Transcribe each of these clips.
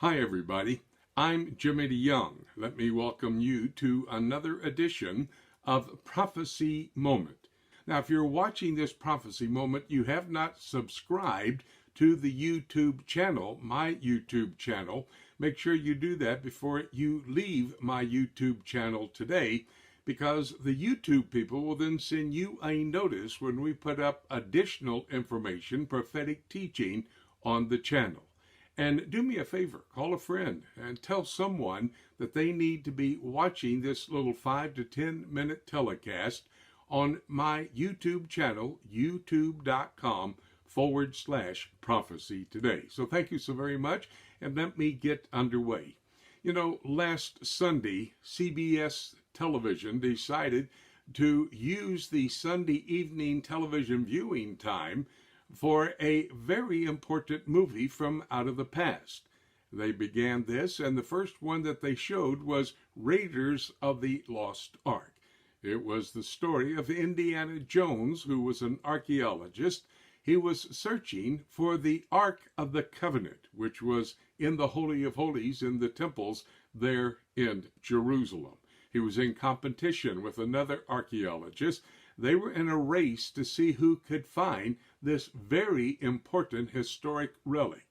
Hi everybody, I'm Jimmy DeYoung. Let me welcome you to another edition of Prophecy Moment. Now, if you're watching this Prophecy Moment, you have not subscribed to the YouTube channel, my YouTube channel. Make sure you do that before you leave my YouTube channel today, because the YouTube people will then send you a notice when we put up additional information, prophetic teaching on the channel. And do me a favor, call a friend and tell someone that they need to be watching this little 5 to 10 minute telecast on my YouTube channel, youtube.com/prophecy today. So thank you so very much, and let me get underway. You know, last Sunday, CBS television decided to use the Sunday evening television viewing time for a very important movie from out of the past. They began this, and the first one that they showed was Raiders of the Lost Ark. It was the story of Indiana Jones, who was an archaeologist. He was searching for the Ark of the Covenant, which was in the Holy of Holies in the temples there in Jerusalem. He was in competition with another archaeologist. They were in a race to see who could find this very important historic relic.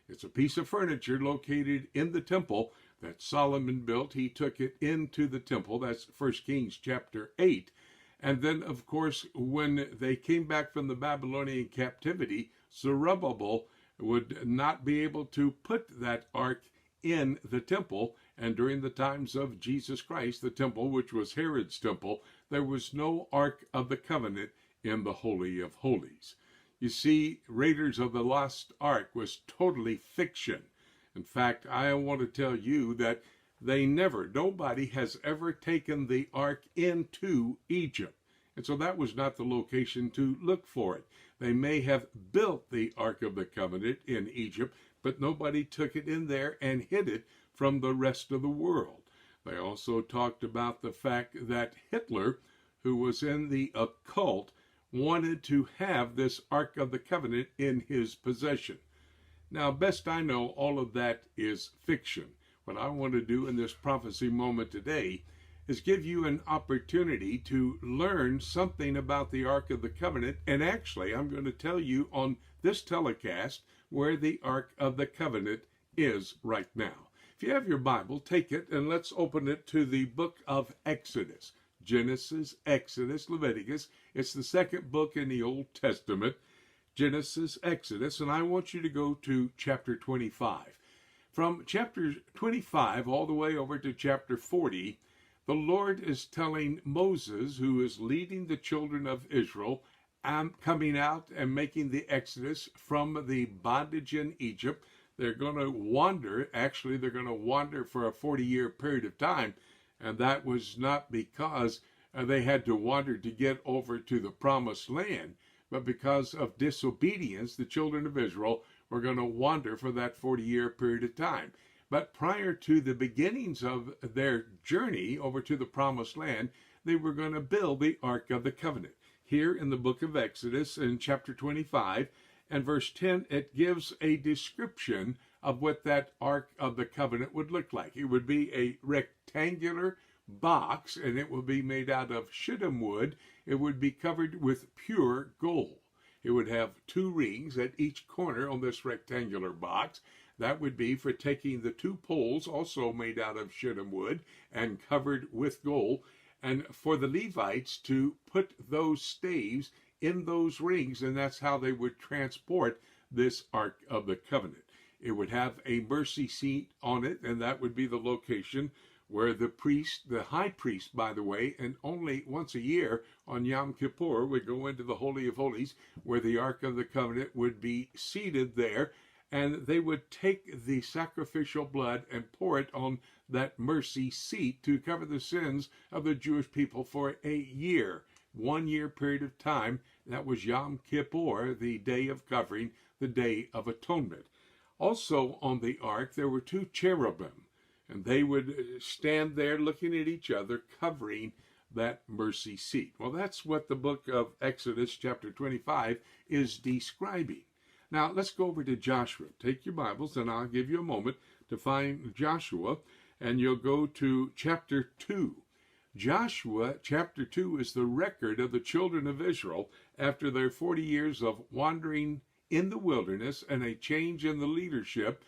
It's a piece of furniture located in the temple that Solomon built. He took it into the temple. That's 1 Kings chapter 8. And then, of course, when they came back from the Babylonian captivity, Zerubbabel would not be able to put that ark in the temple. And during the times of Jesus Christ, the temple, which was Herod's temple, there was no Ark of the Covenant in the Holy of Holies. You see, Raiders of the Lost Ark was totally fiction. In fact, I want to tell you that nobody has ever taken the ark into Egypt. And so that was not the location to look for it. They may have built the Ark of the Covenant in Egypt, but nobody took it in there and hid it from the rest of the world. They also talked about the fact that Hitler, who was in the occult, wanted to have this Ark of the Covenant in his possession. Now, best I know, all of that is fiction. What I want to do in this prophecy moment today is give you an opportunity to learn something about the Ark of the Covenant. And actually, I'm going to tell you on this telecast where the Ark of the Covenant is right now. If you have your Bible, take it and let's open it to the book of Exodus. Genesis, Exodus, Leviticus. It's the second book in the Old Testament. Genesis, Exodus, and I want you to go to chapter 25. From chapter 25 all the way over to chapter 40, the Lord is telling Moses, who is leading the children of Israel, coming out and making the exodus from the bondage in Egypt. They're going to wander. Actually, they're going to wander for a 40-year period of time. And that was not because they had to wander to get over to the promised land, but because of disobedience, the children of Israel were going to wander for that 40-year period of time. But prior to the beginnings of their journey over to the promised land, they were going to build the Ark of the Covenant. Here in the book of Exodus, in chapter 25, and verse 10, it gives a description of what that Ark of the Covenant would look like. It would be a rectangular box, and it would be made out of shittim wood. It would be covered with pure gold. It would have 2 rings at each corner on this rectangular box. That would be for taking the 2 poles, also made out of shittim wood and covered with gold, and for the Levites to put those staves in those rings, and that's how they would transport this Ark of the Covenant. It would have a mercy seat on it, and that would be the location where the priest, the high priest, by the way, and only once a year on Yom Kippur, would go into the Holy of Holies, where the Ark of the Covenant would be seated there, and they would take the sacrificial blood and pour it on that mercy seat to cover the sins of the Jewish people for a year. 1 year period of time. That was Yom Kippur, the day of covering, the day of atonement. Also on the ark, there were 2 cherubim, and they would stand there looking at each other, covering that mercy seat. Well, that's what the book of Exodus chapter 25 is describing. Now, let's go over to Joshua. Take your Bibles, and I'll give you a moment to find Joshua, and you'll go to chapter 2. Joshua chapter 2 is the record of the children of Israel after their 40 years of wandering in the wilderness and a change in the leadership.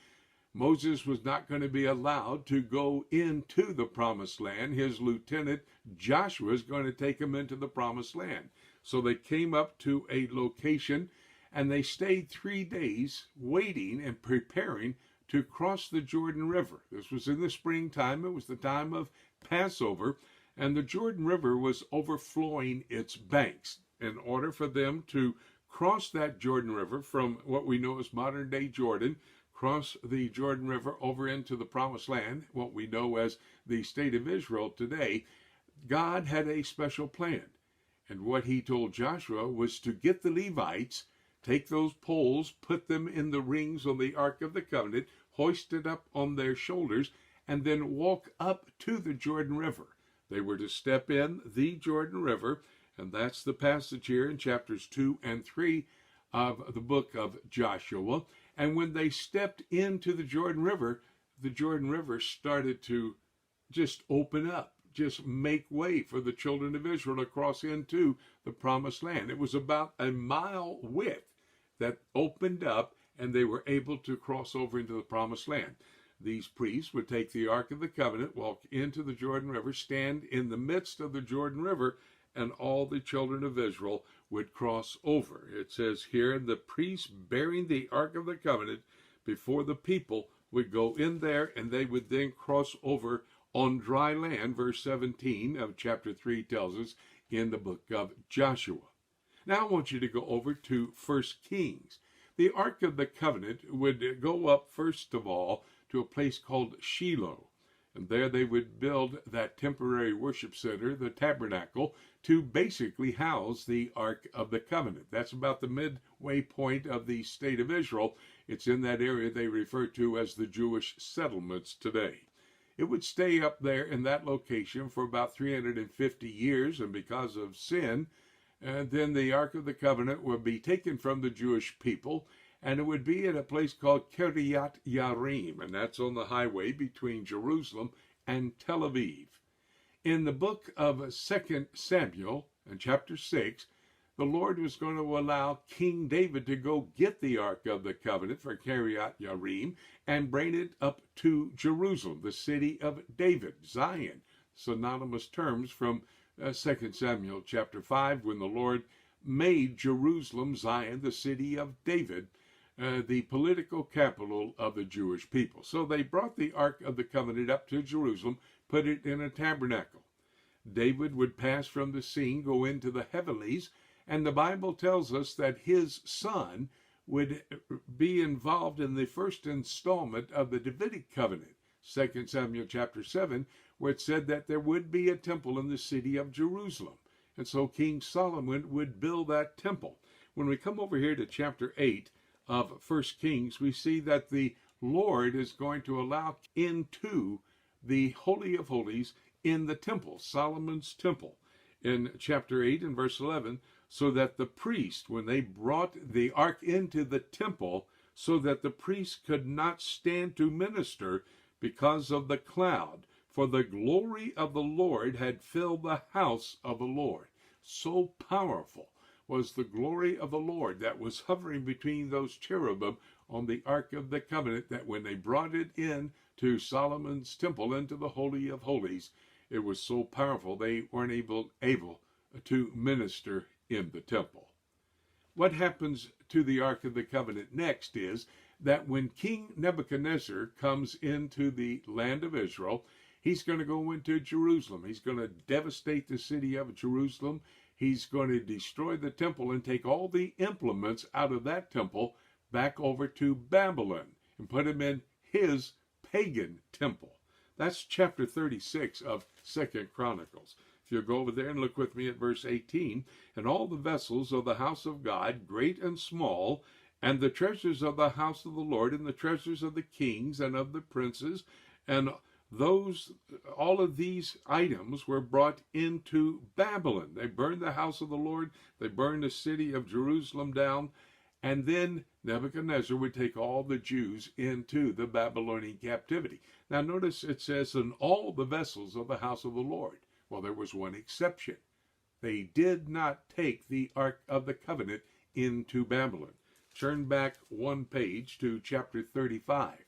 Moses was not going to be allowed to go into the promised land. His lieutenant Joshua is going to take him into the promised land. So they came up to a location, and they stayed 3 days waiting and preparing to cross the Jordan River. This was in the springtime. It was the time of Passover, and the Jordan River was overflowing its banks. In order for them to cross that Jordan River from what we know as modern-day Jordan, cross the Jordan River over into the Promised Land, what we know as the state of Israel today, God had a special plan. And what he told Joshua was to get the Levites, take those poles, put them in the rings on the Ark of the Covenant, hoist it up on their shoulders, and then walk up to the Jordan River. They were to step in the Jordan River, and that's the passage here in chapters 2 and 3 of the book of Joshua. And when they stepped into the Jordan River started to just open up, just make way for the children of Israel to cross into the promised land. It was about a mile width that opened up, and they were able to cross over into the promised land. These priests would take the Ark of the Covenant, walk into the Jordan River, stand in the midst of the Jordan River, and all the children of Israel would cross over. It says here, the priests bearing the Ark of the Covenant before the people would go in there, and they would then cross over on dry land. Verse 17 of chapter 3 tells us in the book of Joshua. Now I want you to go over to 1 Kings. The Ark of the Covenant would go up, first of all, to a place called Shiloh. And there they would build that temporary worship center, the tabernacle, to basically house the Ark of the Covenant. That's about the midway point of the state of Israel. It's in that area they refer to as the Jewish settlements today. It would stay up there in that location for about 350 years, and because of sin, then the Ark of the Covenant would be taken from the Jewish people, and it would be at a place called Kiryat Yarim, and that's on the highway between Jerusalem and Tel Aviv. In the book of 2 Samuel, in chapter 6, the Lord was going to allow King David to go get the Ark of the Covenant for Kiryat Yarim and bring it up to Jerusalem, the city of David, Zion, synonymous terms from 2 Samuel chapter 5, when the Lord made Jerusalem, Zion, the city of David, the political capital of the Jewish people. So they brought the Ark of the Covenant up to Jerusalem, put it in a tabernacle. David would pass from the scene, go into the heavenlies, and the Bible tells us that his son would be involved in the first installment of the Davidic covenant, 2 Samuel chapter 7, where it said that there would be a temple in the city of Jerusalem. And so King Solomon would build that temple. When we come over here to chapter 8 of 1 Kings, we see that the Lord is going to allow into the Holy of Holies in the temple, Solomon's temple, in chapter 8 and verse 11, so that the priest, when they brought the ark into the temple, so that the priest could not stand to minister because of the cloud, for the glory of the Lord had filled the house of the Lord. So powerful was the glory of the Lord that was hovering between those cherubim on the Ark of the Covenant, that when they brought it in to Solomon's temple, into the Holy of Holies, it was so powerful they weren't able to minister in the temple. What happens to the Ark of the Covenant next is that when King Nebuchadnezzar comes into the land of Israel, he's going to go into Jerusalem. He's going to devastate the city of Jerusalem. He's going to destroy the temple and take all the implements out of that temple back over to Babylon and put them in his pagan temple. That's chapter 36 of 2 Chronicles. If you'll go over there and look with me at verse 18, and all the vessels of the house of God, great and small, and the treasures of the house of the Lord, and the treasures of the kings and of the princes, and all of these items were brought into Babylon. They burned the house of the Lord. They burned the city of Jerusalem down. And then Nebuchadnezzar would take all the Jews into the Babylonian captivity. Now notice it says, "in all the vessels of the house of the Lord." Well, there was one exception. They did not take the Ark of the Covenant into Babylon. Turn back one page to chapter 35.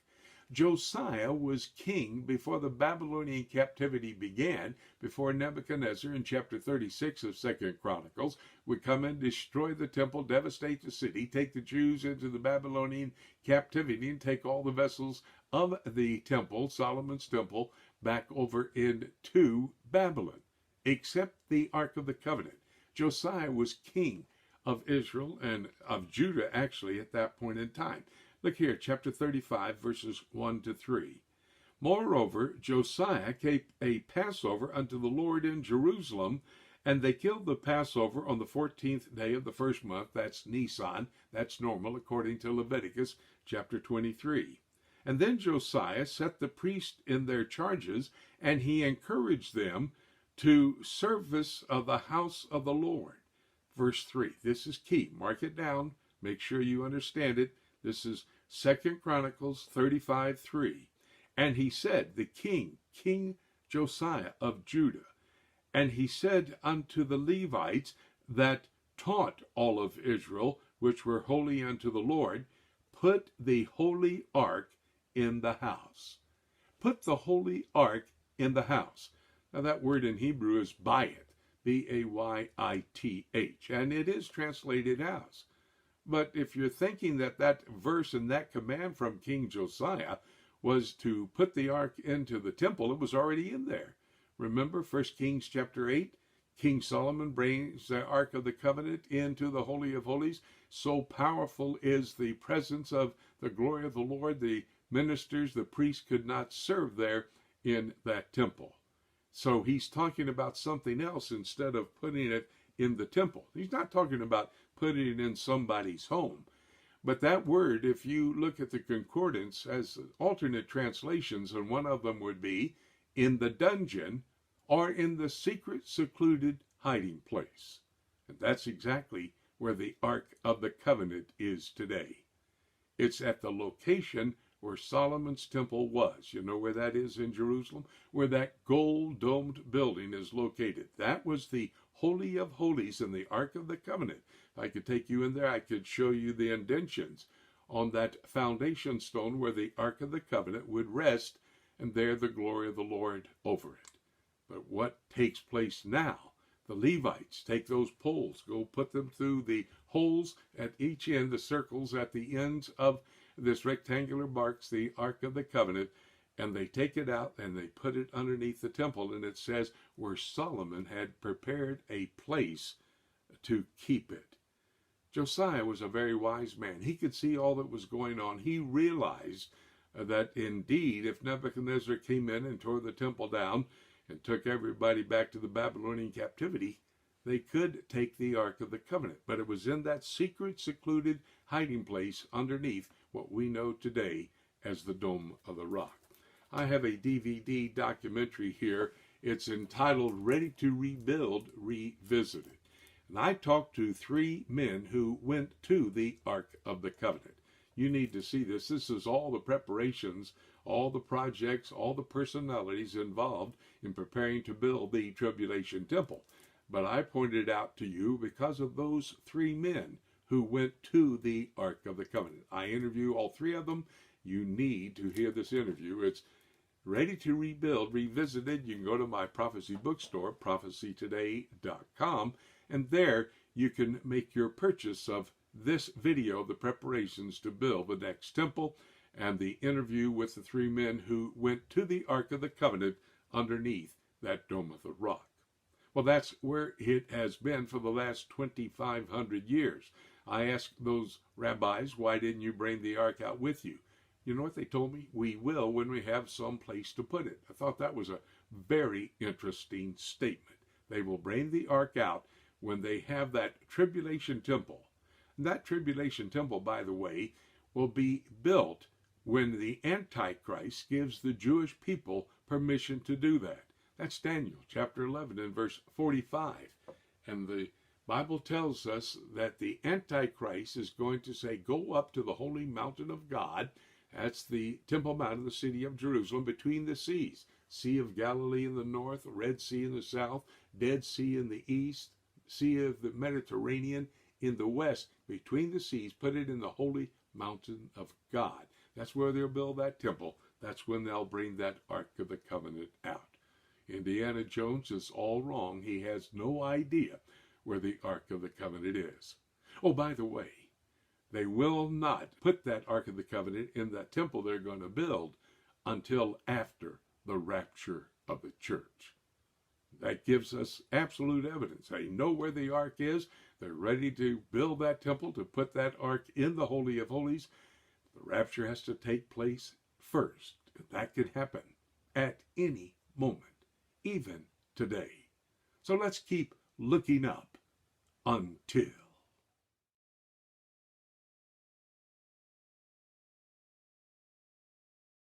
Josiah was king before the Babylonian captivity began, before Nebuchadnezzar in chapter 36 of 2 Chronicles would come and destroy the temple, devastate the city, take the Jews into the Babylonian captivity, and take all the vessels of the temple, Solomon's temple, back over into Babylon, except the Ark of the Covenant. Josiah was king of Israel and of Judah, actually, at that point in time. Look here, chapter 35, verses 1 to 3. "Moreover, Josiah kept a Passover unto the Lord in Jerusalem, and they killed the Passover on the 14th day of the first month." That's Nisan. That's normal, according to Leviticus chapter 23. "And then Josiah set the priests in their charges, and he encouraged them to service of the house of the Lord." Verse 3. This is key. Mark it down. Make sure you understand it. This is 2 Chronicles 35:3. "And he said, the king, King Josiah of Judah, and he said unto the Levites that taught all of Israel, which were holy unto the Lord, put the holy ark in the house." Put the holy ark in the house. Now that word in Hebrew is bayit, B-A-Y-I-T-H, and it is translated house. But if you're thinking that that verse and that command from King Josiah was to put the ark into the temple, it was already in there. Remember 1 Kings chapter 8? King Solomon brings the Ark of the Covenant into the Holy of Holies. So powerful is the presence of the glory of the Lord, the ministers, the priests could not serve there in that temple. So he's talking about something else instead of putting it in the temple. He's not talking about putting it in somebody's home. But that word, if you look at the concordance, has alternate translations, and one of them would be in the dungeon or in the secret, secluded hiding place. And that's exactly where the Ark of the Covenant is today. It's at the location where Solomon's temple was. You know where that is in Jerusalem? Where that gold-domed building is located. That was the Holy of Holies in the Ark of the Covenant. If I could take you in there, I could show you the indentions on that foundation stone where the Ark of the Covenant would rest, and there the glory of the Lord over it. But what takes place now? The Levites take those poles, go put them through the holes at each end, the circles at the ends of this rectangular box, the Ark of the Covenant, and they take it out and they put it underneath the temple, and it says where Solomon had prepared a place to keep it. Josiah was a very wise man. He could see all that was going on. He realized that indeed if Nebuchadnezzar came in and tore the temple down and took everybody back to the Babylonian captivity, they could take the Ark of the Covenant. But it was in that secret, secluded hiding place underneath what we know today as the Dome of the Rock. I have a DVD documentary here. It's entitled Ready to Rebuild, Revisited. And I talked to 3 men who went to the Ark of the Covenant. You need to see this. This is all the preparations, all the projects, all the personalities involved in preparing to build the Tribulation Temple. But I pointed out to you because of those 3 men who went to the Ark of the Covenant. I interview all 3 of them. You need to hear this interview. It's Ready to Rebuild, Revisited. You can go to my prophecy bookstore, prophecytoday.com, and there you can make your purchase of this video, the preparations to build the next temple, and the interview with the 3 men who went to the Ark of the Covenant underneath that Dome of the Rock. Well, that's where it has been for the last 2,500 years. I asked those rabbis, why didn't you bring the Ark out with you? You know what they told me? We will when we have some place to put it. I thought that was a very interesting statement. They will bring the Ark out when they have that tribulation temple. And that tribulation temple, by the way, will be built when the Antichrist gives the Jewish people permission to do that. That's Daniel chapter 11 and verse 45. And the Bible tells us that the Antichrist is going to say, go up to the holy mountain of God. That's the Temple Mount of the city of Jerusalem, between the seas. Sea of Galilee in the north, Red Sea in the south, Dead Sea in the east, Sea of the Mediterranean in the west. Between the seas, put it in the holy mountain of God. That's where they'll build that temple. That's when they'll bring that Ark of the Covenant out. Indiana Jones is all wrong. He has no idea where the Ark of the Covenant is. Oh, by the way, they will not put that Ark of the Covenant in that temple they're going to build until after the rapture of the church. That gives us absolute evidence. They know where the Ark is. They're ready to build that temple, to put that Ark in the Holy of Holies. The rapture has to take place first. That could happen at any moment, even today. So let's keep looking up until